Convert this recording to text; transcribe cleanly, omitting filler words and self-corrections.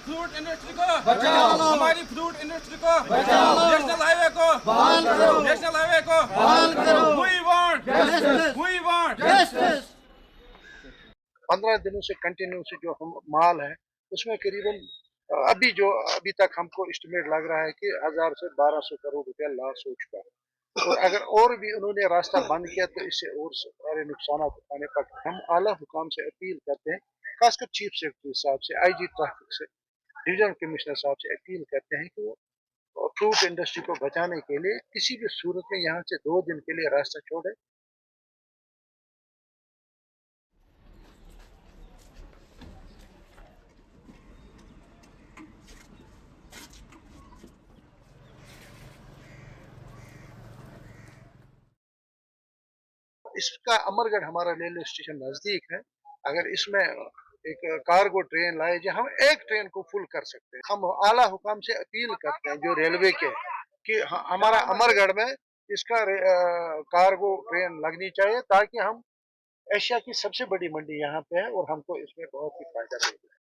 Fruit industry को बचाओ, हमारी फ्रूट इंडस्ट्री को बचाओ, नेशनल हाईवे को बहाल करो, नेशनल हाईवे को बहाल करो, we want justice, we want justice. 15 दिनों से कंटिन्यू से जो हम माल है उसमें करीबन अभी तक हमको एस्टिमेट लग रहा है कि 1000 से 1200 करोड़ रुपया लॉस हो चुका है। और अगर और भी उन्होंने रास्ता बंद किया तो इससे और सारे नुकसान उठाने पड़ते। हम आला हुकाम से अपील करते हैं, खासकर चीफ सेक्रेटरी साहब से, आईजी ट्रैफिक से, डिवीजनल कमिश्नर साहब से अपील करते हैं कि वो फ्रूट इंडस्ट्री को बचाने के लिए किसी भी सूरत में यहाँ से 2 दिन के लिए रास्ता छोड़े। इसका अमरगढ़ हमारा रेलवे स्टेशन नजदीक है। अगर इसमें एक कार्गो ट्रेन लाए जो हम एक ट्रेन को फुल कर सकते हैं। हम आला हुकाम से अपील करते हैं जो रेलवे के कि हमारा अमरगढ़ में इसका कार्गो ट्रेन लगनी चाहिए ताकि हम एशिया की सबसे बड़ी मंडी यहाँ पे है और हमको इसमें बहुत ही फायदा मिलेगा।